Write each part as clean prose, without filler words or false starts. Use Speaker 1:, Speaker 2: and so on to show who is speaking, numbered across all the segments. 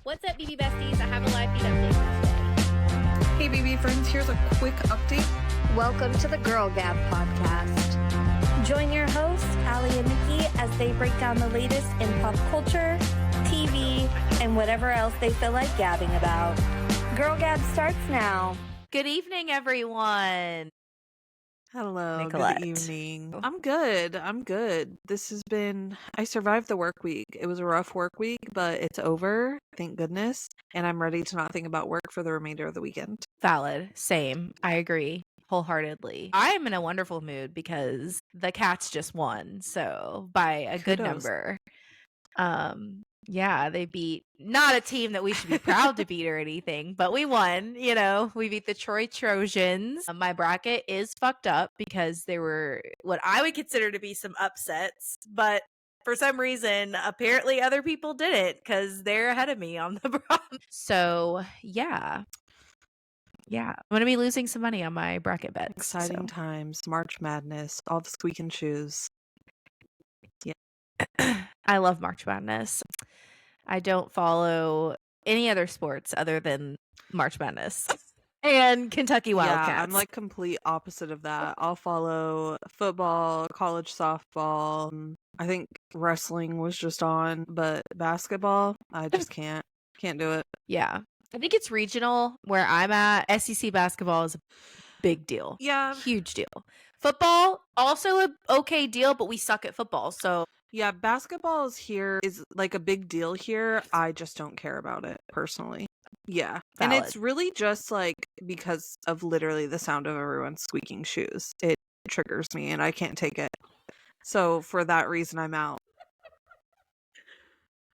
Speaker 1: What's up, BB Besties? I have a live feed update.
Speaker 2: Hey, BB friends, here's a quick update.
Speaker 3: Welcome to the Girl Gab podcast. Join your hosts, Allie and Nikki, as they break down the latest in pop culture, TV, and whatever else they feel like gabbing about. Girl Gab starts now.
Speaker 1: Good evening, everyone.
Speaker 2: Hello,
Speaker 1: Nicolette.
Speaker 2: Good evening. I'm good. I survived the work week. It was a rough work week, but it's over, thank goodness. And I'm ready to not think about work for the remainder of the weekend.
Speaker 1: Valid. Same. I agree wholeheartedly. I am in a wonderful mood because the Cats just won, so by a good
Speaker 2: Kudos.
Speaker 1: number. Yeah, they beat not a team that we should be proud to beat or anything, but we won. We beat the Troy Trojans. My bracket is fucked up because there were what I would consider to be some upsets, but for some reason, apparently other people didn't because they're ahead of me on the bronze. So yeah, I'm gonna be losing some money on my bracket bets.
Speaker 2: Exciting times, March Madness, all the squeaking shoes.
Speaker 1: I love March Madness. I don't follow any other sports other than March Madness and Kentucky Wildcats.
Speaker 2: Yeah, I'm like complete opposite of that. I'll follow football, college softball. I think wrestling was just on, but basketball, I just can't do it.
Speaker 1: Yeah. I think it's regional where I'm at. SEC basketball is a big deal.
Speaker 2: Yeah.
Speaker 1: Huge deal. Football, also a okay deal, but we suck at football. So
Speaker 2: yeah, basketball is like a big deal here. I just don't care about it personally. Yeah.
Speaker 1: Valid.
Speaker 2: And it's really just like because of literally the sound of everyone squeaking shoes. It triggers me and I can't take it. So for that reason, I'm out.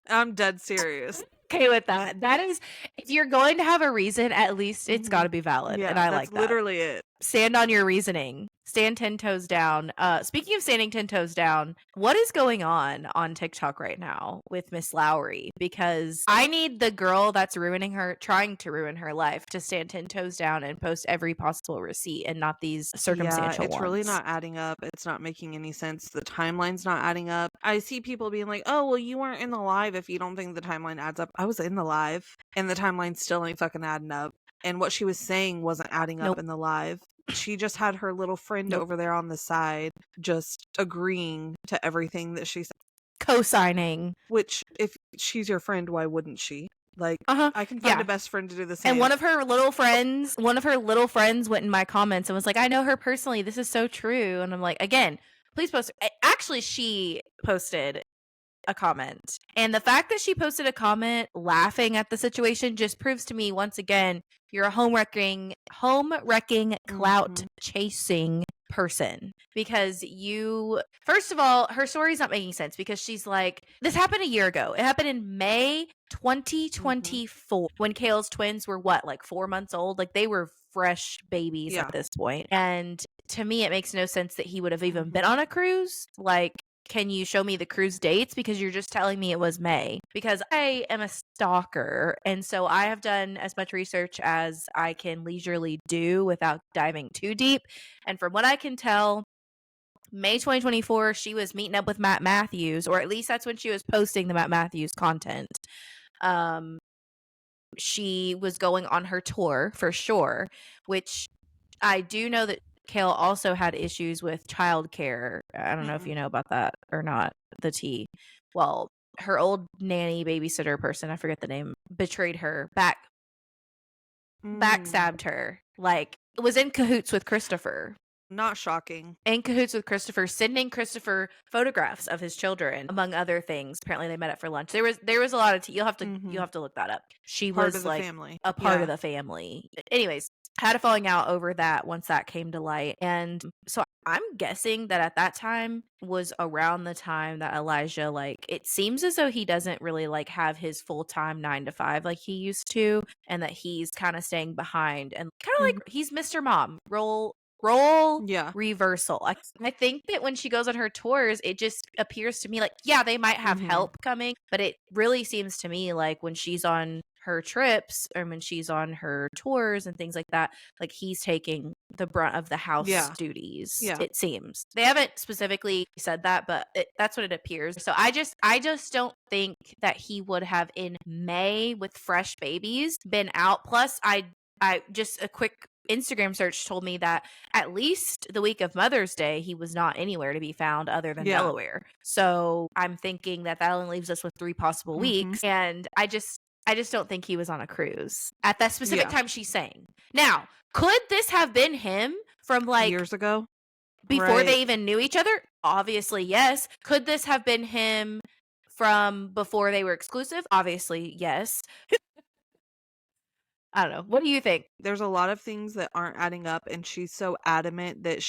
Speaker 2: I'm dead serious.
Speaker 1: Okay with that. That is, if you're going to have a reason, at least it's got to be valid.
Speaker 2: Yeah,
Speaker 1: and I
Speaker 2: that's
Speaker 1: like that.
Speaker 2: Literally it.
Speaker 1: Stand on your reasoning. Stand 10 toes down. Speaking of standing 10 toes down, what is going on TikTok right now with Miss Lowry? Because I need the girl that's trying to ruin her life to stand 10 toes down and post every possible receipt and not these circumstantial
Speaker 2: it's
Speaker 1: ones.
Speaker 2: really not adding up. It's not making any sense. The timeline's not adding up. I see people being like, oh, well, you weren't in the live if you don't think the timeline adds up. I was in the live and the timeline still ain't fucking adding up. And what she was saying wasn't adding up in the live. She just had her little friend over there on the side just agreeing to everything that she said.
Speaker 1: Co-signing.
Speaker 2: Which, if she's your friend, why wouldn't she? Like, I can find a best friend to do the same.
Speaker 1: And one of her little friends went in my comments and was like, I know her personally. This is so true. And I'm like, again, please post. Actually, she posted a comment. And the fact that she posted a comment laughing at the situation just proves to me once again, you're a home wrecking, clout chasing person. Because first of all, her story's not making sense because she's like, this happened a year ago. It happened in May 2024 when Kale's twins were like 4 months old. Like they were fresh babies at this point. And to me, it makes no sense that he would have even been on a cruise. Like, can you show me the cruise dates? Because you're just telling me it was May. Because I am a stalker. And so I have done as much research as I can leisurely do without diving too deep. And from what I can tell, May 2024, she was meeting up with Matt Matthews, or at least that's when she was posting the Matt Matthews content. She was going on her tour for sure, which I do know that Kale also had issues with childcare. I don't know if you know about that or not, the tea. Well, her old nanny babysitter person, I forget the name, betrayed her, backstabbed her. Like, was in cahoots with Christopher.
Speaker 2: Not shocking.
Speaker 1: In cahoots with Christopher, sending Christopher photographs of his children, among other things. Apparently, they met up for lunch. There was a lot of tea. You'll have to look that up. She
Speaker 2: Part
Speaker 1: was
Speaker 2: of the
Speaker 1: like
Speaker 2: family.
Speaker 1: a part of the family. Anyways, had a falling out over that once that came to light, and so I'm guessing that at that time was around the time that Elijah, like, it seems as though he doesn't really like have his full-time 9 to 5 like he used to, and that he's kind of staying behind and kind of like he's Mr. Mom role reversal. I think that when she goes on her tours, it just appears to me like, yeah, they might have help coming, but it really seems to me like when she's on her trips or when she's on her tours and things like that, like he's taking the brunt of the house duties. It seems they haven't specifically said that, but that's what it appears. So I just don't think that he would have in May with fresh babies been out. Plus I just a quick Instagram search told me that at least the week of Mother's Day, he was not anywhere to be found other than Delaware. So I'm thinking that only leaves us with 3 possible weeks. And I just don't think he was on a cruise at that specific time she's saying. Now, could this have been him from like
Speaker 2: years ago?
Speaker 1: Before they even knew each other? Obviously, yes. Could this have been him from before they were exclusive? Obviously, yes. I don't know. What do you think?
Speaker 2: There's a lot of things that aren't adding up, and she's so adamant that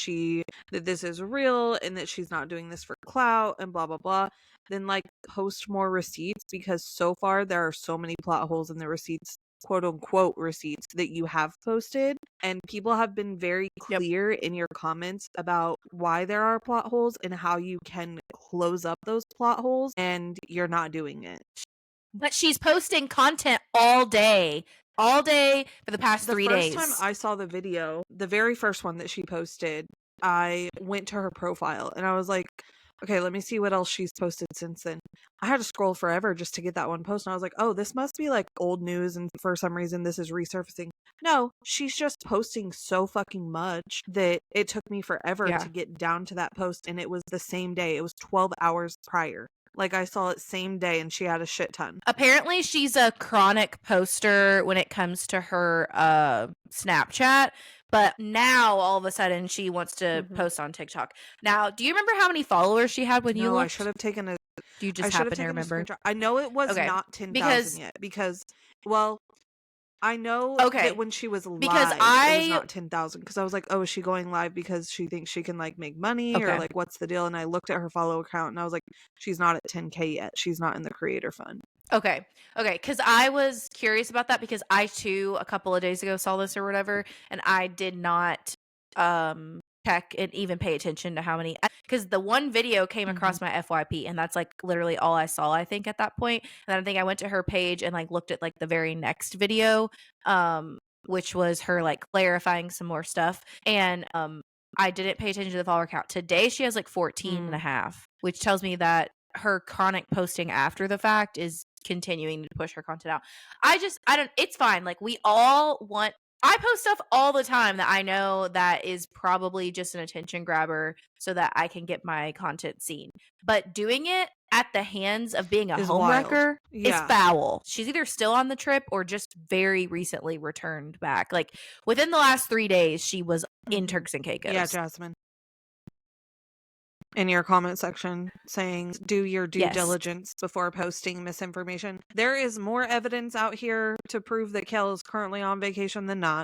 Speaker 2: this is real and that she's not doing this for clout and blah blah blah. Then like post more receipts, because so far there are so many plot holes in the receipts, quote unquote receipts, that you have posted, and people have been very clear in your comments about why there are plot holes and how you can close up those plot holes, and you're not doing it.
Speaker 1: But she's posting content all day for the past 3 days.
Speaker 2: The first time I saw the video, the very first one that she posted, I went to her profile and I was like, okay, let me see what else she's posted since then. I had to scroll forever just to get that one post, and I was like, oh, this must be like old news, and for some reason this is resurfacing. No, she's just posting so fucking much that it took me forever to get down to that post, and it was the same day. It was 12 hours prior. Like, I saw it same day, and she had a shit ton.
Speaker 1: Apparently, she's a chronic poster when it comes to her Snapchat. But now, all of a sudden, she wants to post on TikTok. Now, do you remember how many followers she had when you looked?
Speaker 2: I should have taken a...
Speaker 1: Do you just happen to remember?
Speaker 2: I know it was not 10,000 yet. Because, well... I know that when she was live, it was not 10,000, because I was like, oh, is she going live because she thinks she can like make money or like what's the deal? And I looked at her follow account and I was like, she's not at 10K yet. She's not in the creator fund.
Speaker 1: Okay. Because I was curious about that, because I too a couple of days ago saw this or whatever, and I did not check and even pay attention to how many, because the one video came across my FYP and that's like literally all I saw, I think, at that point. And then I think I went to her page and like looked at like the very next video, which was her like clarifying some more stuff, and I didn't pay attention to the follower count. Today she has like 14 and a half, which tells me that her chronic posting after the fact is continuing to push her content out. It's fine. Like, we all want, I post stuff all the time that I know that is probably just an attention grabber so that I can get my content seen. But doing it at the hands of being a homewrecker is foul. She's either still on the trip or just very recently returned back. Like, within the last 3 days, she was in Turks and Caicos.
Speaker 2: Yeah, Jasmine. In your comment section saying, do your due diligence before posting misinformation. There is more evidence out here to prove that Kel is currently on vacation than not.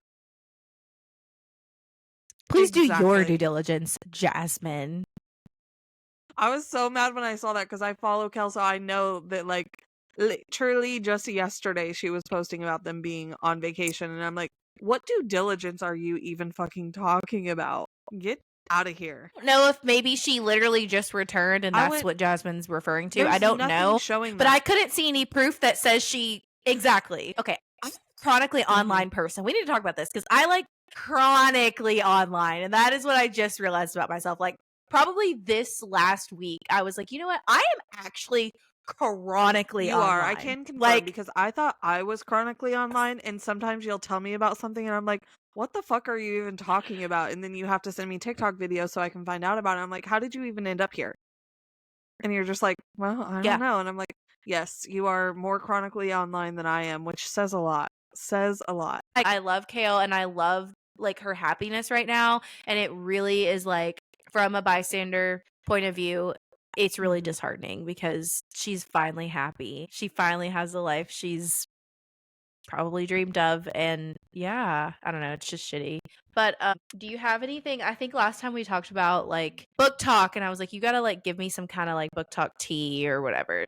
Speaker 1: Please do your due diligence, Jasmine.
Speaker 2: I was so mad when I saw that, because I follow Kel, so I know that, like, literally just yesterday she was posting about them being on vacation, and I'm like, what due diligence are you even fucking talking about? Get out of here.
Speaker 1: I don't know if maybe she literally just returned and that's what Jasmine's referring to. I don't know. But I couldn't see any proof that says she... Exactly. Okay. I'm a chronically online person. We need to talk about this, because I like chronically online, and that is what I just realized about myself. Like, probably this last week, I was like, you know what? I am actually chronically online. You are.
Speaker 2: I can confirm, because I thought I was chronically online, and sometimes you'll tell me about something and I'm like, what the fuck are you even talking about? And then you have to send me TikTok videos so I can find out about it. I'm like, how did you even end up here? And you're just like, well, I don't know. And I'm like, yes, you are more chronically online than I am, which says a lot.
Speaker 1: I love Kale, and I love like her happiness right now, and it really is like, from a bystander point of view, it's really disheartening, because she's finally happy. She finally has the life she's probably dreamed of, and I don't know, it's just shitty. But do you have anything? I think last time we talked about like Booktok, and I was like, you gotta like give me some kind of like Booktok tea or whatever.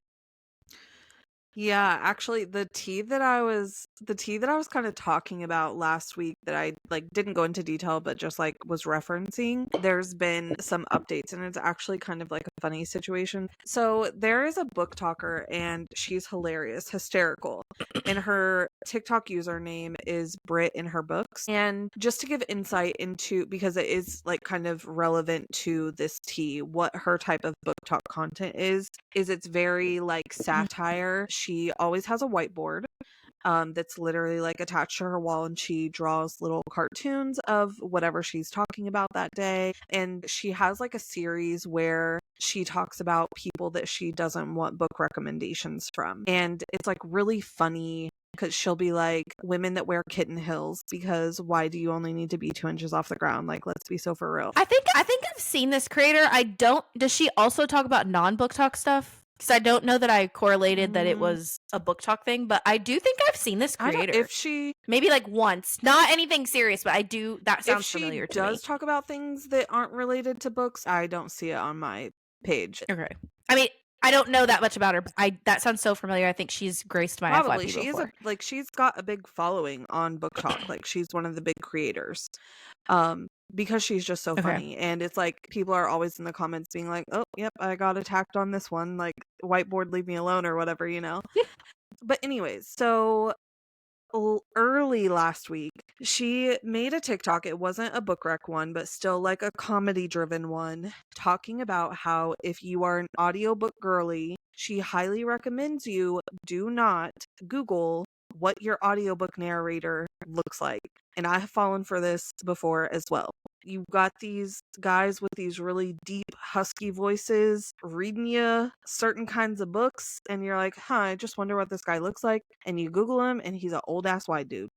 Speaker 2: Yeah, actually the tea that I was kind of talking about last week that I like didn't go into detail but just like was referencing, there's been some updates and it's actually kind of like a funny situation. So there is a book talker and she's hilarious, hysterical. And her TikTok username is Brit in her books. And just to give insight into, because it is like kind of relevant to this tea, what her type of book talk content is it's very like satire. She always has a whiteboard that's literally like attached to her wall and she draws little cartoons of whatever she's talking about that day. And she has like a series where she talks about people that she doesn't want book recommendations from. And it's like really funny because she'll be like, women that wear kitten heels, because why do you only need to be 2 inches off the ground? Like, let's be so for real.
Speaker 1: I think I've seen this creator. Does she also talk about non-book talk stuff? Because I don't know that I correlated that it was a book talk thing, but I do think I've seen this creator.
Speaker 2: If she
Speaker 1: maybe like once, not anything serious, but I do. That sounds familiar to me.
Speaker 2: If she does talk about things that aren't related to books, I don't see it on my page.
Speaker 1: Okay, I mean, I don't know that much about her. But that sounds so familiar. I think she's graced my
Speaker 2: Probably.
Speaker 1: FYP before.
Speaker 2: She's got a big following on Booktok. Like she's one of the big creators. Because she's just so funny. And it's like people are always in the comments being like, "Oh, yep, I got attacked on this one. Like whiteboard, leave me alone," or whatever, you know. But anyways, so early last week, she made a TikTok. It wasn't a book rec one, but still like a comedy driven one, talking about how if you are an audiobook girly, she highly recommends you do not Google what your audiobook narrator looks like. And I have fallen for this before as well. You've got these guys with these really deep, husky voices reading you certain kinds of books, and you're like, huh, I just wonder what this guy looks like. And you Google him, and he's an old-ass white dude.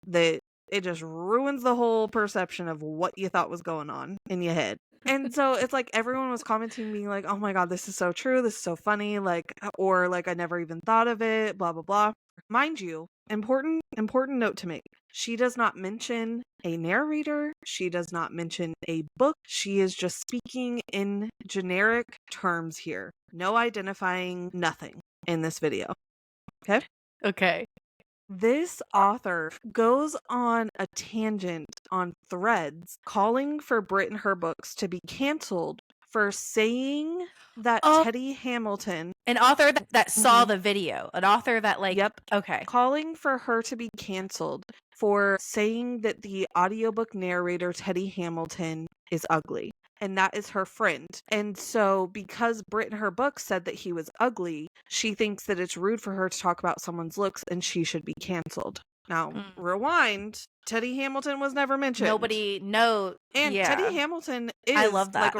Speaker 2: That it just ruins the whole perception of what you thought was going on in your head. And so it's like everyone was commenting, being like, oh my god, this is so true, this is so funny, like, or like, I never even thought of it, blah, blah, blah. Mind you, important note to make. She does not mention a narrator. She does not mention a book. She is just speaking in generic terms here. No identifying, nothing in this video. Okay?
Speaker 1: Okay.
Speaker 2: This author goes on a tangent on Threads calling for Brit and her books to be canceled for saying that Teddy Hamilton,
Speaker 1: an author that saw the video, an author that like,
Speaker 2: yep,
Speaker 1: okay,
Speaker 2: calling for her to be canceled for saying that the audiobook narrator Teddy Hamilton is ugly. And that is her friend. And so because Brit in her book said that he was ugly, she thinks that it's rude for her to talk about someone's looks and she should be canceled. Now, rewind. Teddy Hamilton was never mentioned.
Speaker 1: Nobody knows.
Speaker 2: And Teddy Hamilton is,
Speaker 1: I love that.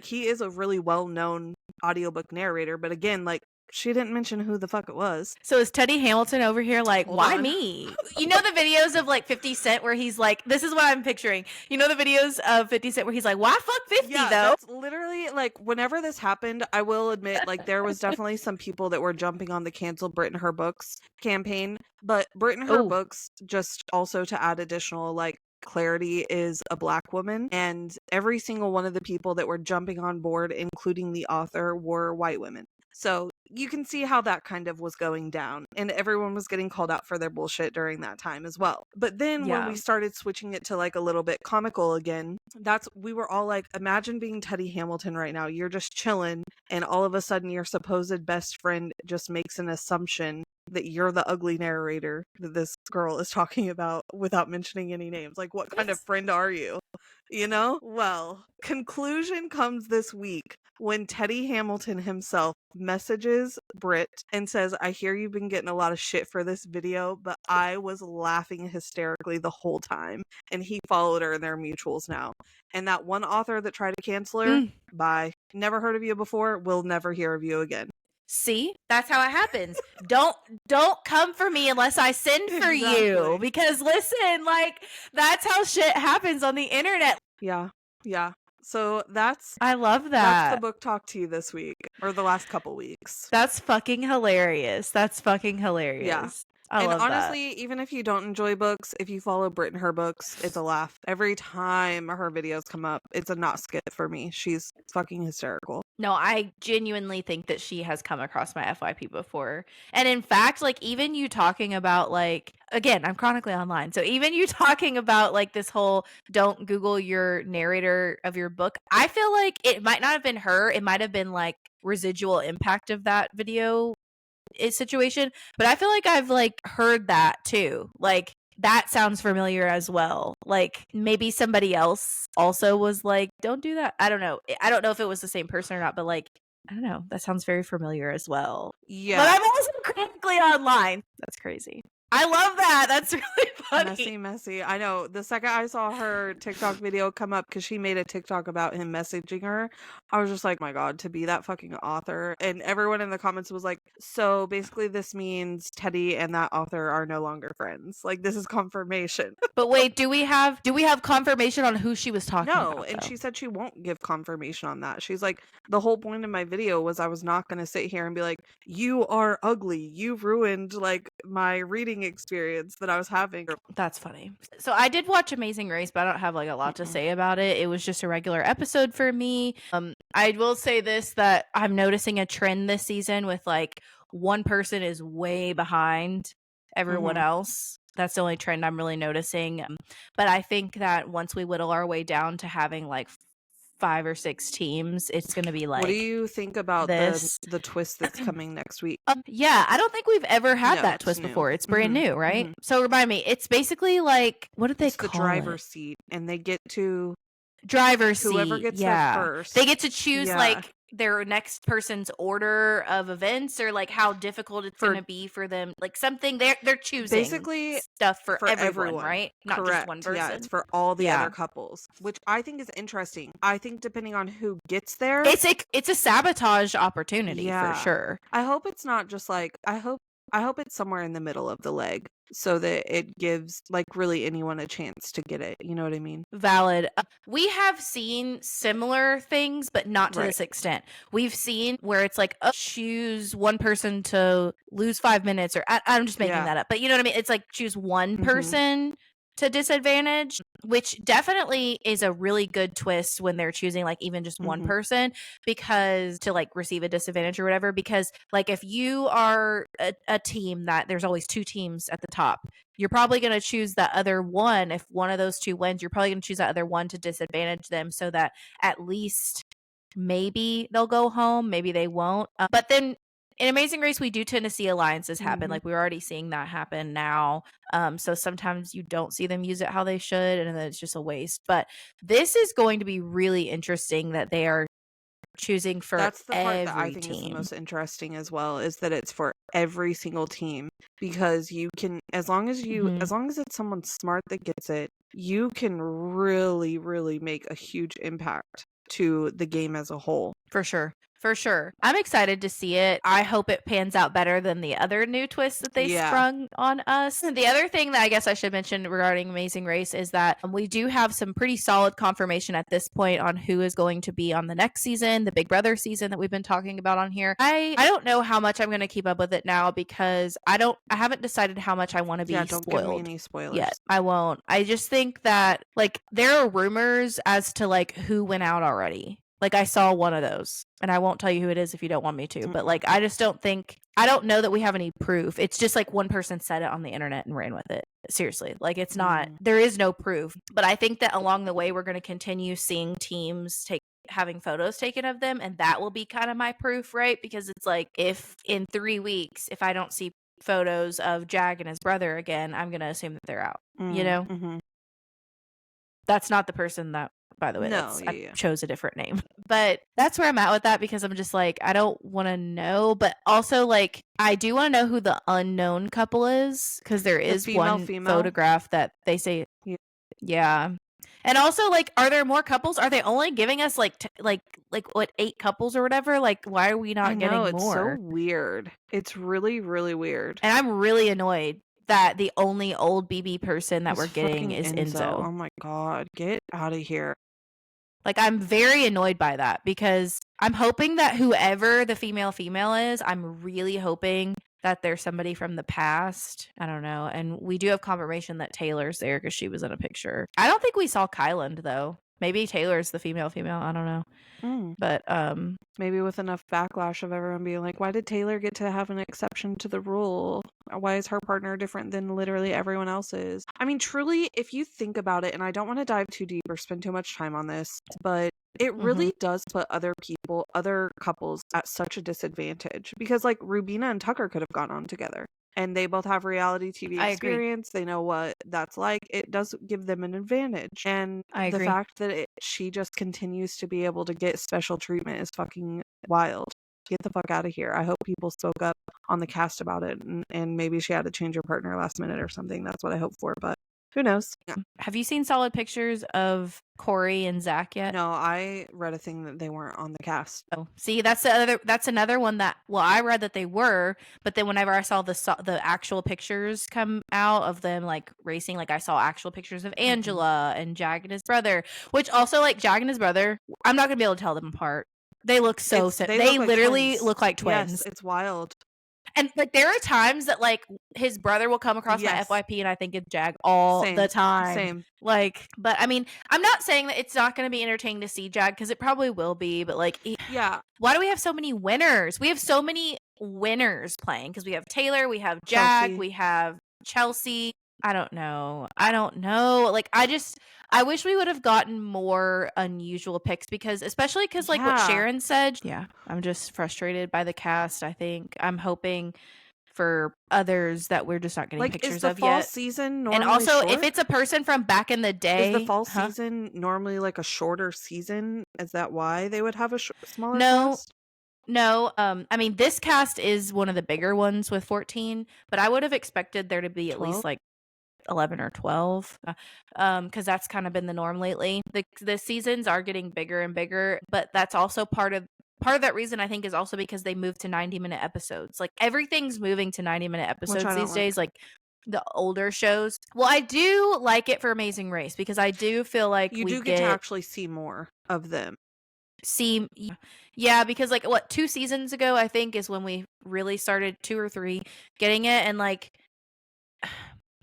Speaker 2: he is a really well-known audiobook narrator. But again, like, she didn't mention who the fuck it was.
Speaker 1: So is Teddy Hamilton over here like, why
Speaker 2: on.
Speaker 1: me? You know the videos of like 50 Cent where he's like, this is what I'm picturing. You know the videos of 50 Cent where he's like, why fuck 50 though?
Speaker 2: That's literally like whenever this happened, I will admit like there was definitely some people that were jumping on the cancel Brit and her books campaign. But Brit and her books, just also to add additional like clarity, is a black woman, and every single one of the people that were jumping on board, including the author, were white women. So you can see how that kind of was going down, and everyone was getting called out for their bullshit during that time as well. But then when we started switching it to like a little bit comical again, we were all like, imagine being Teddy Hamilton right now. You're just chilling, and all of a sudden your supposed best friend just makes an assumption that you're the ugly narrator that this girl is talking about without mentioning any names. Like, what kind of friend are you? You know? Well, conclusion comes this week when Teddy Hamilton himself messages Brit and says, I hear you've been getting a lot of shit for this video, but I was laughing hysterically the whole time. And he followed her in their mutuals now. And that one author that tried to cancel her, bye. Never heard of you before. We'll never hear of you again.
Speaker 1: See, that's how it happens. Don't come for me unless I send for you. Because listen, like, that's how shit happens on the internet.
Speaker 2: Yeah. So
Speaker 1: I love that.
Speaker 2: That's the book talk tea this week, or the last couple weeks.
Speaker 1: That's fucking hilarious. Yeah. I
Speaker 2: And
Speaker 1: love
Speaker 2: honestly, even if you don't enjoy books, if you follow Brit and her books, it's a laugh. Every time her videos come up, it's a not skip for me. She's fucking hysterical.
Speaker 1: No, I genuinely think that she has come across my FYP before. And in fact, like, even you talking about, like, again, I'm chronically online. So even you talking about, like, this whole don't Google your narrator of your book, I feel like it might not have been her. It might have been, like, residual impact of that video situation. But I feel like I've, like, heard that too. Like, that sounds familiar as well. Like, maybe somebody else also was like, don't do that. I don't know. I don't know if it was the same person or not, but, like, I don't know. That sounds very familiar as well.
Speaker 2: Yeah.
Speaker 1: But I'm also chronically online. That's crazy. I love that. That's really funny.
Speaker 2: Messy. I know. The second I saw her TikTok video come up, because she made a TikTok about him messaging her, I was just like, my God, to be that fucking author. And everyone in the comments was like, so basically this means Teddy and that author are no longer friends. Like, this is confirmation.
Speaker 1: But wait, do we have confirmation on who she was talking about?
Speaker 2: No, and
Speaker 1: though?
Speaker 2: she said she won't give confirmation on that. She's like, the whole point of my video was I was not going to sit here and be like, you are ugly. You've ruined, like, my reading experience that I was having.
Speaker 1: That's funny. So I did watch Amazing Race, but I don't have, like, a lot to say about it. It was just a regular episode for me. I will say this, that I'm noticing a trend this season with, like, one person is way behind everyone else. That's the only trend I'm really noticing. But I think that once we whittle our way down to having, like, 5 or 6 teams, it's going to be like,
Speaker 2: what do you think about
Speaker 1: this.
Speaker 2: the twist that's coming next week?
Speaker 1: Yeah, I don't think we've ever had
Speaker 2: No,
Speaker 1: that
Speaker 2: it's
Speaker 1: twist
Speaker 2: new.
Speaker 1: before. It's brand new, right?
Speaker 2: mhm.
Speaker 1: So remind me, it's basically like, what did they
Speaker 2: It's the
Speaker 1: call
Speaker 2: driver's
Speaker 1: it?
Speaker 2: seat, and they get to
Speaker 1: Driver's seat.
Speaker 2: whoever gets there
Speaker 1: Yeah.
Speaker 2: first.
Speaker 1: They get to choose,
Speaker 2: Yeah.
Speaker 1: like, their next person's order of events, or, like, how difficult it's
Speaker 2: For-
Speaker 1: going to be for them. Like, something they're choosing
Speaker 2: Basically,
Speaker 1: stuff for everyone,
Speaker 2: everyone.
Speaker 1: right? Not
Speaker 2: Correct.
Speaker 1: just one person.
Speaker 2: Yeah, it's for all the
Speaker 1: Yeah.
Speaker 2: other couples, which I think is interesting. I think depending on who gets there,
Speaker 1: It's a sabotage opportunity
Speaker 2: Yeah.
Speaker 1: for sure.
Speaker 2: I hope it's not just like, I hope it's somewhere in the middle of the leg, so that it gives, like, really anyone a chance to get it. You know what I mean?
Speaker 1: Valid. We have seen similar things, but not to
Speaker 2: Right.
Speaker 1: this extent. We've seen where it's like, oh, choose one person to lose 5 minutes, or I'm just making
Speaker 2: Yeah.
Speaker 1: that up. But you know what I mean? It's like choose one
Speaker 2: Mhm.
Speaker 1: person to disadvantage, which definitely is a really good twist when they're choosing, like, even just one
Speaker 2: Mhm.
Speaker 1: person, because to, like, receive a disadvantage or whatever. Because, like, if you are a team that there's always 2 teams at the top, you're probably going to choose the other one. If one of those 2 wins, you're probably going to choose that other one to disadvantage them, so that at least maybe they'll go home, maybe they won't. But then in Amazing Race, we do tend to see alliances happen.
Speaker 2: Mhm.
Speaker 1: Like, we're already seeing that happen now. So sometimes you don't see them use it how they should, and then it's just a waste. But this is going to be really interesting that they are choosing for
Speaker 2: That's the part that I
Speaker 1: every
Speaker 2: think is the
Speaker 1: team.
Speaker 2: most interesting as well, is that it's for every single team, because you can, as long as it's someone smart that gets it, you can really, really make a huge impact to the game as a whole.
Speaker 1: For sure. For sure. I'm excited to see it. I hope it pans out better than the other new twists that they
Speaker 2: Yeah.
Speaker 1: sprung on us. The other thing that I guess I should mention regarding Amazing Race is that we do have some pretty solid confirmation at this point on who is going to be on the next season, the Big Brother season that we've been talking about on here. I don't know how much I'm going to keep up with it now, because I haven't decided how much I want to be
Speaker 2: Don't
Speaker 1: spoiled
Speaker 2: give me any spoilers
Speaker 1: yet. I won't. I just think that, like, there are rumors as to, like, who went out already. Like, I saw one of those, and I won't tell you who it is if you don't want me to, but, like, I just don't know that we have any proof. It's just like one person said it on the internet and ran with it. Seriously. Like, it's not, there is no proof. But I think that along the way, we're going to continue seeing teams having photos taken of them, and that will be kind of my proof, right? Because it's like, if in 3 weeks, if I don't see photos of Jag and his brother again, I'm going to assume that they're out, you know?
Speaker 2: Mhm.
Speaker 1: That's not the person that, by the way,
Speaker 2: No,
Speaker 1: I chose a different name. But that's where I'm at with that, because I'm just like, I don't want to know. But also, like, I do want to know who the unknown couple is, because there is one photograph that they say. Yeah. And also, like, are there more couples? Are they only giving us, like, what, 8 couples or whatever? Like, why are we not getting more?
Speaker 2: It's so weird. It's really, really weird.
Speaker 1: And I'm really annoyed that the only old BB person that
Speaker 2: It's
Speaker 1: we're getting is Enzo.
Speaker 2: Oh my God, get out of here.
Speaker 1: Like, I'm very annoyed by that, because I'm hoping that whoever the female is, I'm really hoping that there's somebody from the past. I don't know. And we do have confirmation that Taylor's there because she was in a picture. I don't think we saw Kyland though. Maybe Taylor's the female. I don't know. But
Speaker 2: maybe with enough backlash of everyone being like, why did Taylor get to have an exception to the rule? Why is her partner different than literally everyone else's? I mean, truly, if you think about it, and I don't want to dive too deep or spend too much time on this, but it really does put other couples at such a disadvantage, because like Rubina and Tucker could have gone on together. And they both have reality TV experience. They know what that's like. It does give them an advantage. And the fact that she just continues to be able to get special treatment is fucking wild. Get the fuck out of here. I hope people spoke up on the cast about it. And maybe she had to change her partner last minute or something. That's what I hope for. But who knows? Yeah.
Speaker 1: Have you seen solid pictures of Corey and Zach yet?
Speaker 2: No, I read a thing that they weren't on the cast.
Speaker 1: Oh, see, that's another one that, well, I read that they were, but then whenever I saw the actual pictures come out of them like racing, like I saw actual pictures of Angela and Jag and his brother, which also like Jag and his brother, I'm not gonna be able to tell them apart. They look so they literally look like twins.
Speaker 2: Yes, it's wild.
Speaker 1: And like there are times that like his brother will come across my FYP and I think it's Jag all the time.
Speaker 2: Same.
Speaker 1: Like, but I mean, I'm not saying that it's not going to be entertaining to see Jag because it probably will be, but like,
Speaker 2: yeah.
Speaker 1: Why do we have so many winners? We have so many winners playing because we have Taylor, we have Jag, Chelsea. We have Chelsea. I don't know. Like, I wish we would have gotten more unusual picks because, especially because, like, what Sharon said. Yeah, I'm just frustrated by the cast. I think I'm hoping for others that we're just not getting
Speaker 2: like,
Speaker 1: pictures
Speaker 2: is the
Speaker 1: of
Speaker 2: fall
Speaker 1: yet.
Speaker 2: Season normally
Speaker 1: and also,
Speaker 2: short?
Speaker 1: If it's a person from back in the day,
Speaker 2: is the fall season normally like a shorter season? Is that why they would have a smaller cast?
Speaker 1: No, I mean, this cast is one of the bigger ones with 14, but I would have expected there to be
Speaker 2: 12?
Speaker 1: at least like 11 or 12 because that's kind of been the norm lately. The seasons are getting bigger and bigger, but that's also part of that reason I think is also because they moved to 90-minute episodes. Like everything's moving to 90-minute episodes these days, like the older shows. Well, I do like it for Amazing Race because I do feel like
Speaker 2: you do get to actually see more of them.
Speaker 1: Yeah, because like 2 seasons ago I think is when we really started, 2 or 3, getting it. And like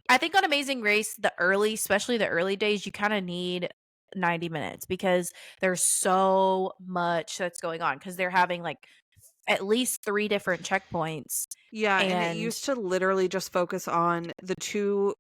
Speaker 1: I think on Amazing Race, especially the early days, you kind of need 90 minutes because there's so much that's going on because they're having like at least 3 different checkpoints.
Speaker 2: Yeah, and it used to literally just focus on the two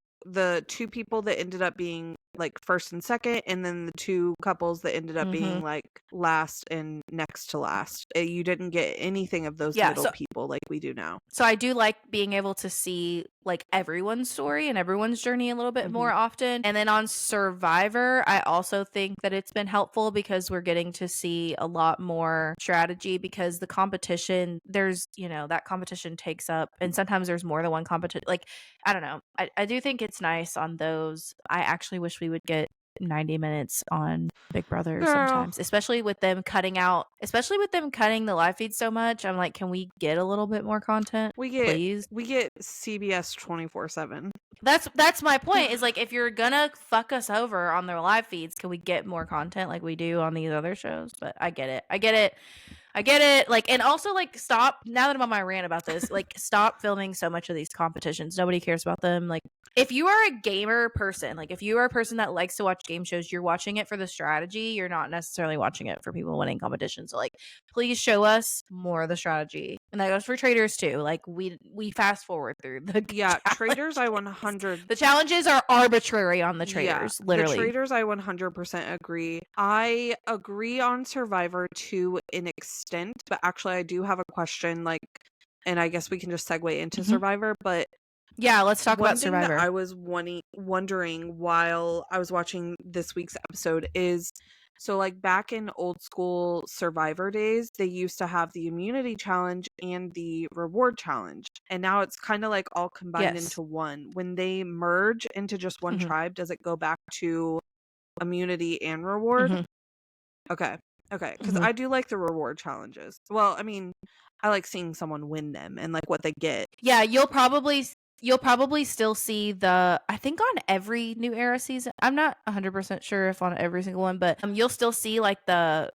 Speaker 2: people that ended up being like first and second, and then the 2 couples that ended up being like last and next to last. You didn't get anything of those little people like we do now. So I do like being able to see like everyone's story and everyone's journey a little bit more often. And then on Survivor, I also think that it's been helpful because we're getting to see a lot more strategy because the competition, there's, that competition takes up, and sometimes there's more than one competition. Like, I don't know. I do think it's nice on those. I actually wish we would get 90 minutes on Big Brother sometimes, especially with them cutting the live feed so much. I'm like, can we get a little bit more content? Please? We get CBS 24/7.
Speaker 1: That's my point, is like, if you're gonna fuck us over on their live feeds, can we get more content like we do on these other shows? But I get it. Like, and also like, stop, now that I'm on my rant about this, like, stop filming so much of these competitions. Nobody cares about them. Like, if you are a gamer person, like if you are a person that likes to watch game shows, you're watching it for the strategy. You're not necessarily watching it for people winning competitions. So like, please show us more of the strategy. And that goes for traders too. Like we fast forward through the
Speaker 2: traders. I 100.
Speaker 1: The challenges are arbitrary on the traders. Literally,
Speaker 2: the traders. I 100% agree. I agree on Survivor to an extent, but actually, I do have a question. Like, and I guess we can just segue into Survivor, but.
Speaker 1: Yeah, let's talk about Survivor.
Speaker 2: That I was wondering while I was watching this week's episode is, so like back in old school Survivor days, they used to have the immunity challenge and the reward challenge. And now it's kind of like all combined into one. When they merge into just one tribe, does it go back to immunity and reward? Okay. Because I do like the reward challenges. Well, I mean, I like seeing someone win them and like what they get.
Speaker 1: Yeah, you'll probably still see I think on every New Era season, I'm not 100% sure if on every single one, but you'll still see like the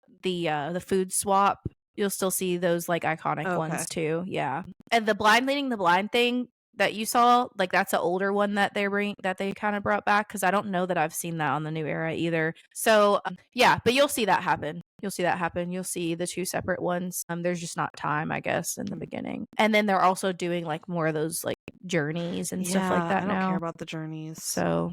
Speaker 1: food swap You'll still see those like iconic
Speaker 2: Okay.
Speaker 1: ones too. Yeah. And the blind leading the blind thing that you saw, like that's an older one that they kind of brought back, because I don't know that I've seen that on the new era either. So yeah, but you'll see that happen. You'll see the two separate ones. There's just not time, I guess, in the beginning. And then they're also doing like more of those like journeys and stuff like that
Speaker 2: I don't
Speaker 1: now.
Speaker 2: care about the journeys.
Speaker 1: So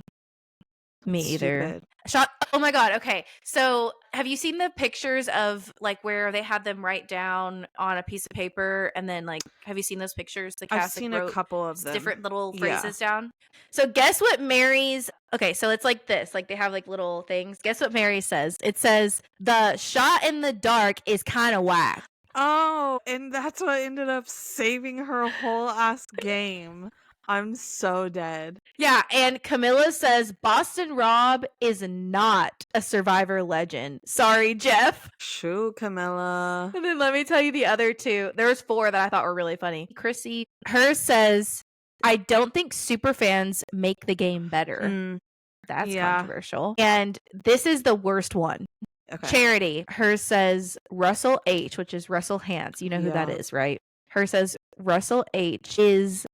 Speaker 1: me
Speaker 2: It's
Speaker 1: either.
Speaker 2: stupid.
Speaker 1: Oh my god. Okay. So have you seen the pictures of like where they had them write down on a piece of paper, and then like have you seen those pictures? The
Speaker 2: I've
Speaker 1: cast
Speaker 2: seen
Speaker 1: wrote
Speaker 2: a couple of them.
Speaker 1: different little
Speaker 2: Yeah.
Speaker 1: phrases down. So guess what Mary's okay, so it's like this. Like they have like little things. Guess what Mary says? It says the shot in the dark is kind of whack.
Speaker 2: Oh, and that's what ended up saving her whole ass game. I'm so dead.
Speaker 1: Yeah, and Camilla says Boston Rob is not a Survivor legend. Sorry, Jeff.
Speaker 2: Shoo, Camilla.
Speaker 1: And then let me tell you the other two. There was 4 that I thought were really funny. Chrissy, hers says, I don't think super fans make the game better. That's controversial. And this is the worst one.
Speaker 2: Okay.
Speaker 1: Charity, hers says Russell H, which is Russell Hantz. You know who that is, right? Hers says Russell H is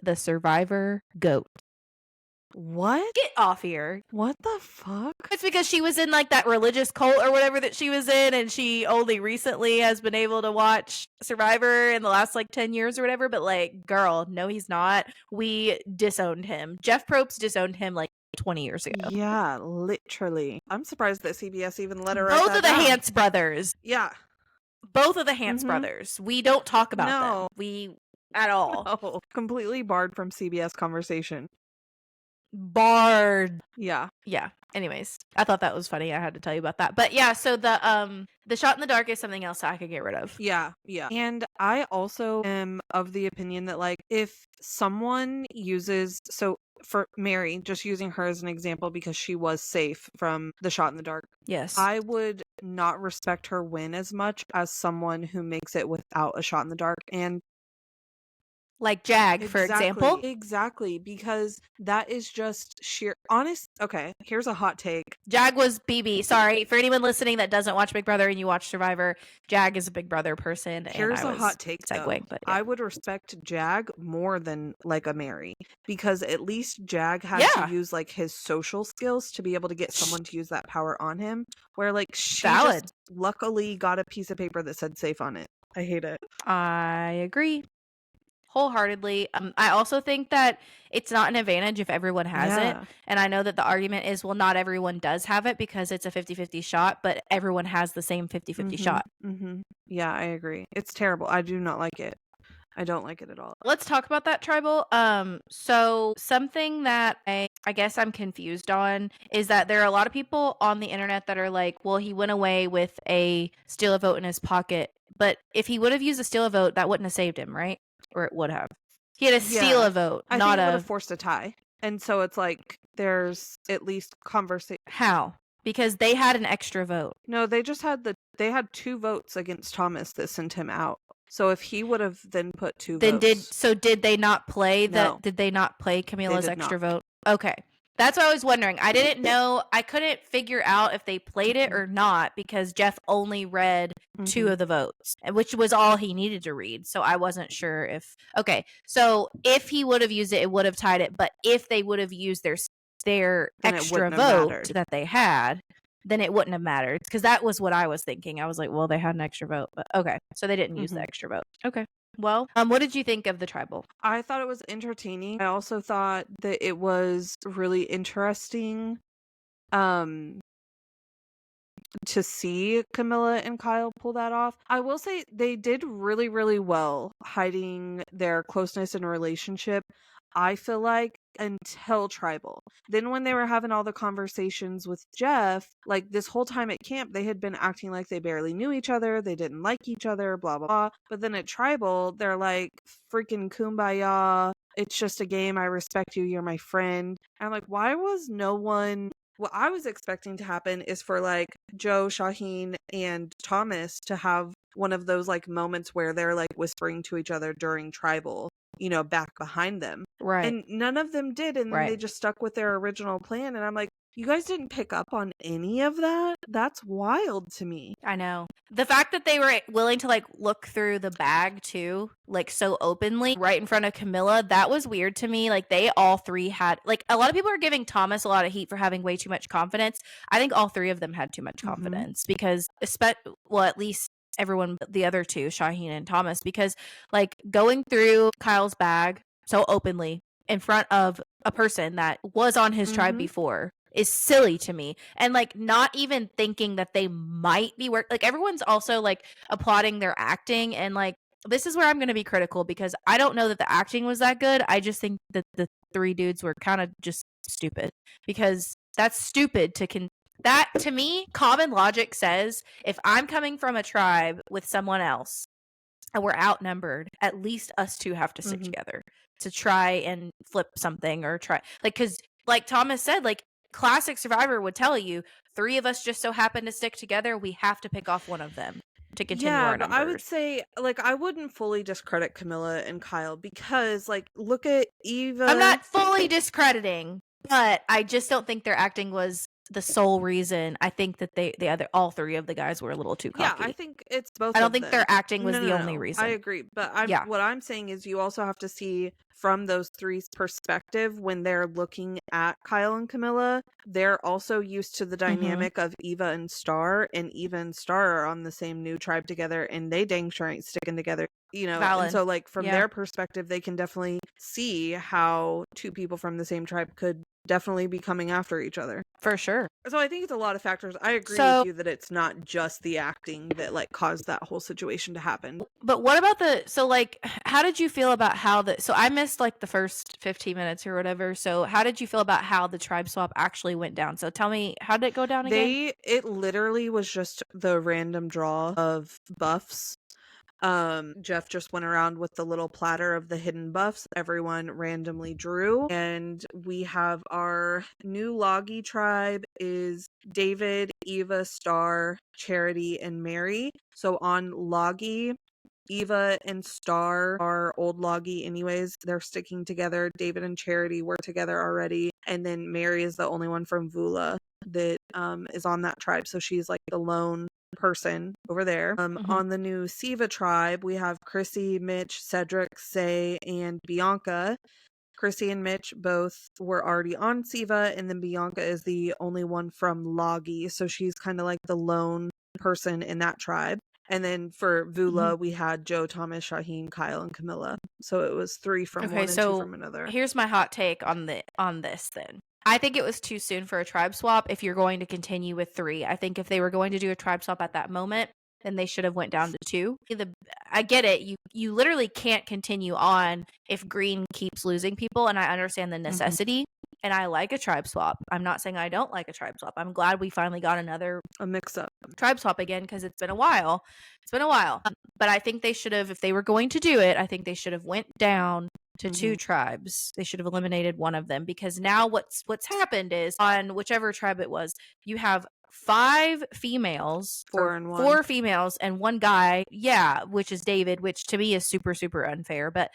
Speaker 1: the Survivor GOAT.
Speaker 2: What?
Speaker 1: Get off here.
Speaker 2: What the fuck?
Speaker 1: It's because she was in like that religious cult or whatever that she was in, and she only recently has been able to watch Survivor in the last like 10 years or whatever. But like, girl, no, he's not. We disowned him. Jeff Probst disowned him like 20 years ago.
Speaker 2: Yeah, literally. I'm surprised that CBS even let her.
Speaker 1: Both of the Hantz brothers.
Speaker 2: Yeah.
Speaker 1: Both of the Hantz brothers. We don't talk about them. We at all.
Speaker 2: No. Completely barred from CBS conversation.
Speaker 1: Barred.
Speaker 2: Yeah.
Speaker 1: Yeah. Anyways, I thought that was funny. I had to tell you about that. But yeah, so the shot in the dark is something else that I could get rid of.
Speaker 2: Yeah. And I also am of the opinion that like if someone uses for Mary, just using her as an example because she was safe from the shot in the dark.
Speaker 1: Yes.
Speaker 2: I would not respect her win as much as someone who makes it without a shot in the dark. And
Speaker 1: like Jag, for example.
Speaker 2: Exactly, because that is just sheer honest. Okay, here's a hot take.
Speaker 1: Jag was BB. Sorry, for anyone listening that doesn't watch Big Brother and you watch Survivor, Jag is a Big Brother person.
Speaker 2: Here's a hot take,
Speaker 1: segueing, but
Speaker 2: I would respect Jag more than like a Mary, because at least Jag had to use like his social skills to be able to get someone to use that power on him, where like she just luckily got a piece of paper that said safe on it. I hate it.
Speaker 1: I agree wholeheartedly. I also think that it's not an advantage if everyone has it. And I know that the argument is, well, not everyone does have it because it's a 50-50 shot, but everyone has the same 50-50 shot.
Speaker 2: Yeah, I agree. It's terrible. I do not like it. I don't like it at all.
Speaker 1: Let's talk about that, Tribal. So something that I guess I'm confused on is that there are a lot of people on the internet that are like, well, he went away with a steal a vote in his pocket. But if he would have used a steal a vote, that wouldn't have saved him, right? Or it would have. He had to steal a vote,
Speaker 2: I
Speaker 1: not
Speaker 2: think it would have forced a tie. And so it's like there's at least conversation.
Speaker 1: How? Because they had an extra vote.
Speaker 2: No, they just had they had 2 votes against Thomas that sent him out. So if he would have then put 2 votes.
Speaker 1: Did they not play that?
Speaker 2: No.
Speaker 1: Did they not play Camila's extra
Speaker 2: not.
Speaker 1: vote? Okay. That's what I was wondering. I didn't know. I couldn't figure out if they played it or not because Jeff only read 2 of the votes, which was all he needed to read. So I wasn't sure if. Okay. So if he would have used it, it would have tied it. But if they would have used their extra vote that they had, then it wouldn't have mattered, because that was what I was thinking. I was like, well, they had an extra vote. But okay. So they didn't use the extra vote. Okay. Well, what did you think of the tribal?
Speaker 2: I thought it was entertaining. I also thought that it was really interesting to see Camilla and Kyle pull that off. I will say they did really, really well hiding their closeness and relationship, I feel like, until tribal. Then when they were having all the conversations with Jeff, like this whole time at camp, they had been acting like they barely knew each other, they didn't like each other, blah blah blah. But then at tribal, they're like freaking kumbaya, it's just a game, I respect you, you're my friend. And I'm like, why was no one... What I was expecting to happen is for like Joe, Shaheen, and Thomas to have one of those like moments where they're like whispering to each other during tribal, you know, back behind them.
Speaker 1: Right.
Speaker 2: And none of them did. And then they just stuck with their original plan. And I'm like, You guys didn't pick up on any of that? That's wild to me.
Speaker 1: I know. The fact that they were willing to like look through the bag too, like so openly right in front of Camilla, that was weird to me. Like they all three had, like, a lot of people are giving Thomas a lot of heat for having way too much confidence. I think all three of them had too much confidence because well, at least everyone but the other two, Shaheen and Thomas, because like going through Kyle's bag so openly in front of a person that was on his tribe before is silly to me. And like not even thinking that they might be like everyone's also like applauding their acting, and like this is where I'm going to be critical because I don't know that the acting was that good. I just think that the three dudes were kind of just stupid, because that's stupid that to me, common logic says if I'm coming from a tribe with someone else and we're outnumbered, at least us two have to stick together to try and flip something, or try, like, because like Thomas said, like classic Survivor would tell you, three of us just so happen to stick together, we have to pick off one of them to continue our
Speaker 2: but
Speaker 1: numbers.
Speaker 2: I would say, like, I wouldn't fully discredit Camilla and Kyle because, like, look at Eva.
Speaker 1: I'm not fully discrediting, but I just don't think their acting was the sole reason. I think that all three of the guys were a little too cocky.
Speaker 2: Yeah, I think it's both.
Speaker 1: I don't
Speaker 2: of
Speaker 1: think
Speaker 2: them.
Speaker 1: their acting was
Speaker 2: No,
Speaker 1: the
Speaker 2: no,
Speaker 1: only
Speaker 2: no.
Speaker 1: reason.
Speaker 2: I agree, but what I'm saying is you also have to see from those three's perspective when they're looking at Kyle and Camilla. They're also used to the dynamic of Eva and Star, and Eva and Star are on the same new tribe together, and they dang sure ain't sticking together. You know,
Speaker 1: Valid.
Speaker 2: and so like from their perspective, they can definitely see how two people from the same tribe could definitely be coming after each other.
Speaker 1: For sure.
Speaker 2: So I think it's a lot of factors. I agree with you that it's not just the acting that like caused that whole situation to happen.
Speaker 1: But what about how did you feel about so I missed like the first 15 minutes or whatever. So how did you feel about how the tribe swap actually went down? So tell me, how did it go down again?
Speaker 2: It literally was just the random draw of buffs. Jeff just went around with the little platter of the hidden buffs everyone randomly drew, and we have our new Loggy tribe is David, Eva, Star, Charity, and Mary. So on Loggy, Eva and Star are old Loggy anyways. They're sticking together. David and Charity were together already, and then Mary is the only one from Vula that is on that tribe, so she's like the lone person over there. On the new Siva tribe, we have Chrissy, Mitch, Cedric, Say, and Bianca. Chrissy and Mitch both were already on Siva, and then Bianca is the only one from Loggy, so she's kind of like the lone person in that tribe. And then for Vula, we had Joe, Thomas, Shaheen, Kyle, and Camilla. So it was 3 from one and 2 from another.
Speaker 1: Here's my hot take on this then. I think it was too soon for a tribe swap if you're going to continue with 3. I think if they were going to do a tribe swap at that moment, then they should have went down to 2. I get it. You literally can't continue on if Green keeps losing people, and I understand the necessity. And I like a tribe swap. I'm not saying I don't like a tribe swap. I'm glad we finally got a mix-up tribe swap again, because it's been a while. But I think they should have, if they were going to do it, I think they should have went down to 2 tribes. They should have eliminated one of them, because now what's happened is on whichever tribe it was, you have 5 females, 4 females and 1 guy, which is David, which to me is super super unfair, but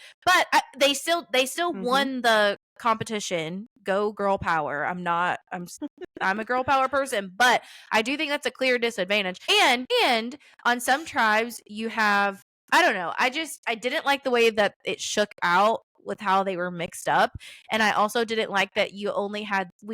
Speaker 1: they still won the competition. Go girl power. I'm a girl power person, but I do think that's a clear disadvantage. And on some tribes you have, I don't know, I didn't like the way that it shook out with how they were mixed up, and I also didn't like that we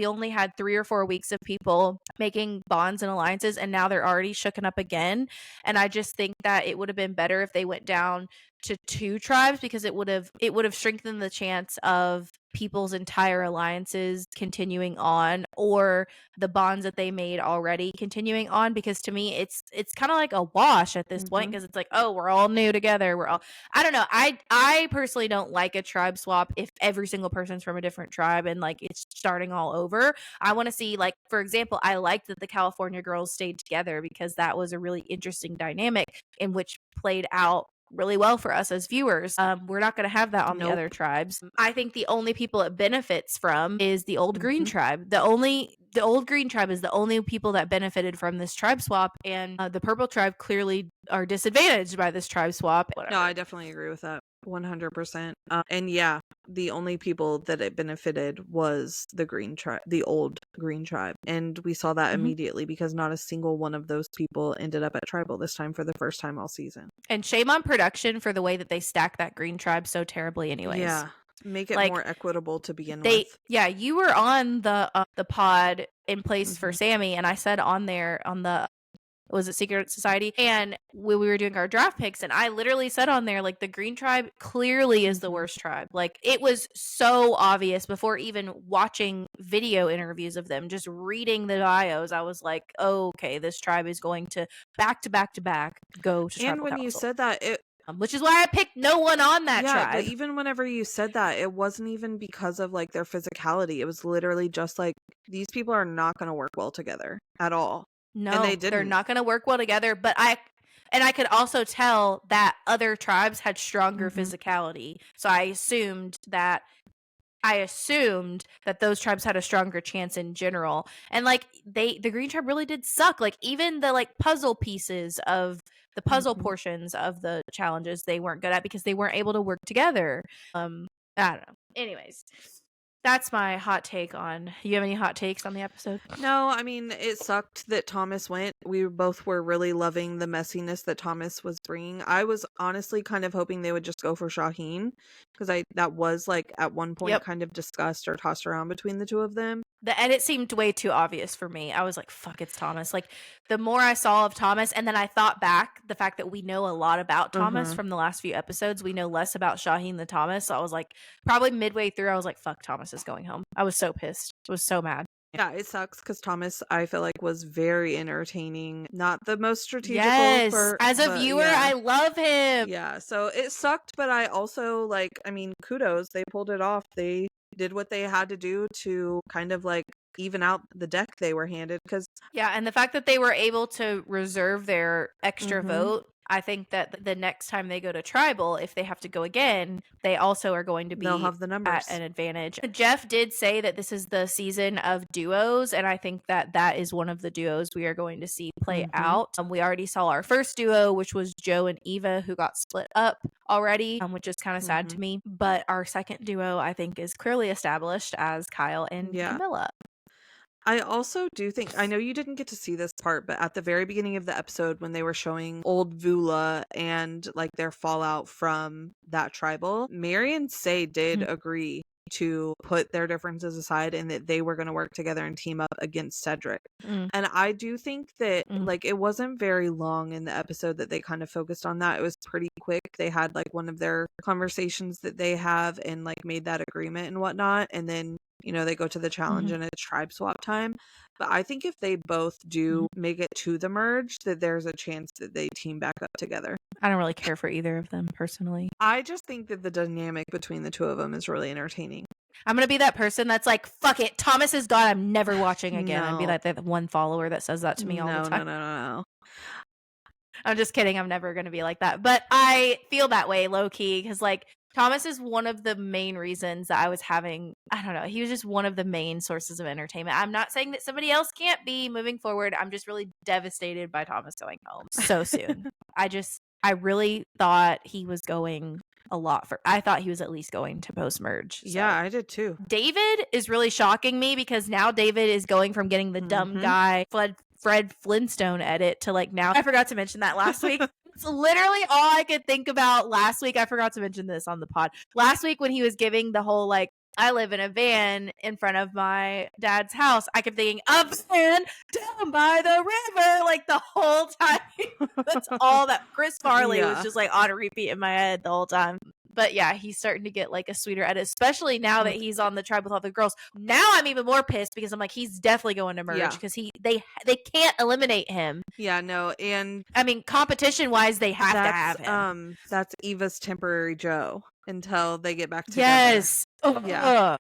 Speaker 1: only had 3 or 4 weeks of people making bonds and alliances, and now they're already shooken up again. And I just think that it would have been better if they went down to 2 tribes, because it would have strengthened the chance of people's entire alliances continuing on, or the bonds that they made already continuing on, because to me it's kind of like a wash at this point, because it's like, oh, we're all new together, I don't know, I personally don't like a tribe swap if every single person's from a different tribe and like it's starting all over. I want to see, like, for example, I liked that the California girls stayed together, because that was a really interesting dynamic in which played out really well for us as viewers. We're not going to have that on the other tribes. I think the only people it benefits from is the old Green tribe. The the old green tribe is the only people that benefited from this tribe swap, and the purple tribe clearly are disadvantaged by this tribe swap. Whatever.
Speaker 2: No, I definitely agree with that 100%. And yeah, the only people that it benefited was the green tribe, the old green tribe. And we saw that immediately because not a single one of those people ended up at tribal this time for the first time all season.
Speaker 1: And shame on production for the way that they stack that green tribe so terribly anyways.
Speaker 2: Yeah. Make it
Speaker 1: Like,
Speaker 2: more equitable to begin with.
Speaker 1: Yeah, you were on the pod in place for Sammy, and I said on there on the, was it Secret Society? And when we were doing our draft picks, and I literally said on there, like, the green tribe clearly is the worst tribe. Like, it was so obvious before even watching video interviews of them, just reading the bios. I was like, oh, okay, this tribe is going to back to back to back go to tribal
Speaker 2: And when
Speaker 1: council.
Speaker 2: you said that, it
Speaker 1: which is why I picked no one on that tribe.
Speaker 2: But even whenever you said that, it wasn't even because of like their physicality. It was literally just like, these people are not going to work well together at all.
Speaker 1: No,
Speaker 2: and they
Speaker 1: they're
Speaker 2: didn't.
Speaker 1: not going to work well together. But I could also tell that other tribes had stronger physicality. So I assumed that those tribes had a stronger chance in general. And like the green tribe really did suck. Like even the like puzzle pieces of the puzzle portions of the challenges they weren't good at because they weren't able to work together. I don't know. Anyways, that's my hot take on. You have any hot takes on the episode?
Speaker 2: No, I mean, it sucked that Thomas went. We both were really loving the messiness that Thomas was bringing. I was honestly kind of hoping they would just go for Shaheen because that was like at one point kind of discussed or tossed around between the two of them.
Speaker 1: The edit seemed way too obvious for me. I was like, fuck, it's Thomas. Like, the more I saw of Thomas, and then I thought back, the fact that we know a lot about Thomas from the last few episodes, we know less about Shaheen than Thomas. So I was like, probably midway through, I was like, fuck, Thomas is going home. I was so pissed. I was so mad.
Speaker 2: Yeah, it sucks because Thomas, I feel like, was very entertaining. Not the most strategical.
Speaker 1: Yes, as a viewer, I love him.
Speaker 2: Yeah, so it sucked, but I also, like, I mean, kudos. They pulled it off. They did what they had to do to kind of, like, even out the deck they were handed.
Speaker 1: Yeah, and the fact that they were able to reserve their extra vote, I think that the next time they go to tribal, if they have to go again, they also are going to be
Speaker 2: they'll have the numbers
Speaker 1: at an advantage. Jeff did say that this is the season of duos, and I think that is one of the duos we are going to see play out. We already saw our first duo, which was Joe and Eva, who got split up already, which is kind of sad to me. But our second duo, I think, is clearly established as Kyle and Camilla.
Speaker 2: I also do think, I know you didn't get to see this part, but at the very beginning of the episode when they were showing old Vula and like their fallout from that tribal, Mary and Say did agree to put their differences aside and that they were going to work together and team up against Cedric. And I do think that like it wasn't very long in the episode that they kind of focused on that. It was pretty quick. They had like one of their conversations that they have and like made that agreement and whatnot. And then, you know, they go to the challenge and it's tribe swap time. But I think if they both do make it to the merge, that there's a chance that they team back up together.
Speaker 1: I don't really care for either of them personally.
Speaker 2: I just think that the dynamic between the two of them is really entertaining.
Speaker 1: I'm going to be that person that's like, fuck it, Thomas is gone, I'm never watching again. And be like that one follower that says that to me all the time.
Speaker 2: No.
Speaker 1: I'm just kidding. I'm never going to be like that. But I feel that way low key because like Thomas is one of the main reasons that I was having, I don't know, he was just one of the main sources of entertainment. I'm not saying that somebody else can't be moving forward. I'm just really devastated by Thomas going home so soon. I really thought he was going I thought he was at least going to post-merge. So.
Speaker 2: Yeah, I did too.
Speaker 1: David is really shocking me because now David is going from getting the dumb guy Fred Flintstone edit to like now. I forgot to mention that last week. It's literally all I could think about last week. I forgot to mention this on the pod. Last week when he was giving the whole like, I live in a van in front of my dad's house, I kept thinking, a van down by the river, like the whole time. That's all that Chris Farley was just like on repeat in my head the whole time. But yeah, he's starting to get like a sweeter edit, especially now that he's on the tribe with all the girls. Now I'm even more pissed because I'm like, he's definitely going to merge because they can't eliminate him.
Speaker 2: Yeah, no, and
Speaker 1: I mean, competition wise, they have to have him.
Speaker 2: That's Eva's temporary Joe until they get back together.
Speaker 1: Yes. Oh
Speaker 2: yeah.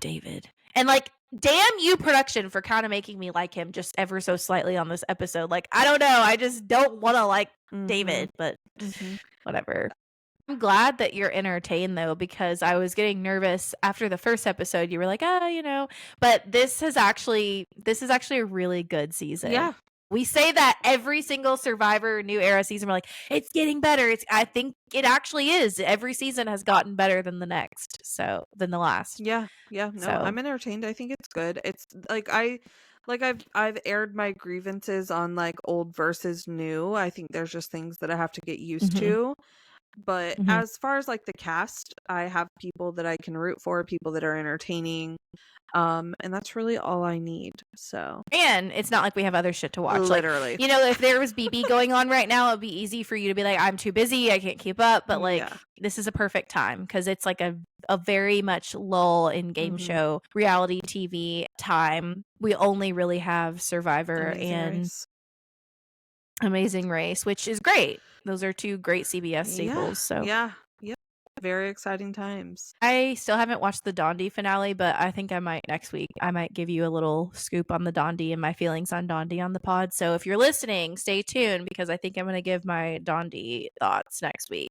Speaker 1: David. And like, damn you production for kind of making me like him just ever so slightly on this episode. Like, I don't know. I just don't want to like David, but whatever. I'm glad that you're entertained though, because I was getting nervous after the first episode. You were like, but this is actually a really good season.
Speaker 2: Yeah.
Speaker 1: We say that every single Survivor New Era season. We're like, it's getting better. I think it actually is. Every season has gotten better than the next. So than the last.
Speaker 2: Yeah. No,
Speaker 1: So
Speaker 2: I'm entertained. I think it's good. It's like I've aired my grievances on like old versus new. I think there's just things that I have to get used to. But as far as like the cast, I have people that I can root for, people that are entertaining. And that's really all I need. So,
Speaker 1: and it's not like we have other shit to watch.
Speaker 2: literally,
Speaker 1: Like, if there was BB going on right now, it'd be easy for you to be like, I'm too busy, I can't keep up. But like, this is a perfect time because it's like a very much lull in game show reality TV time. We only really have Survivor and Amazing Race, which is great. Those are two great CBS staples. So
Speaker 2: yeah, very exciting times.
Speaker 1: I still haven't watched the Dondi finale, but I think I might next week. I might give you a little scoop on the Dondi and my feelings on Dondi on the pod. So if you're listening, stay tuned because I think I'm going to give my Dondi thoughts next week.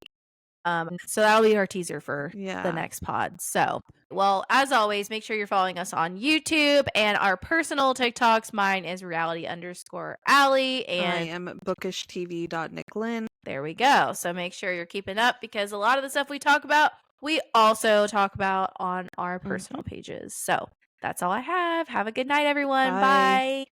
Speaker 1: So that'll be our teaser for the next pod. So, well, as always, make sure you're following us on YouTube and our personal TikToks. Mine is reality_Allie, and
Speaker 2: I am Bookishtv.Niklyn.
Speaker 1: There we go. So make sure you're keeping up because a lot of the stuff we talk about, we also talk about on our personal pages. So that's all I have. Have a good night, everyone. Bye.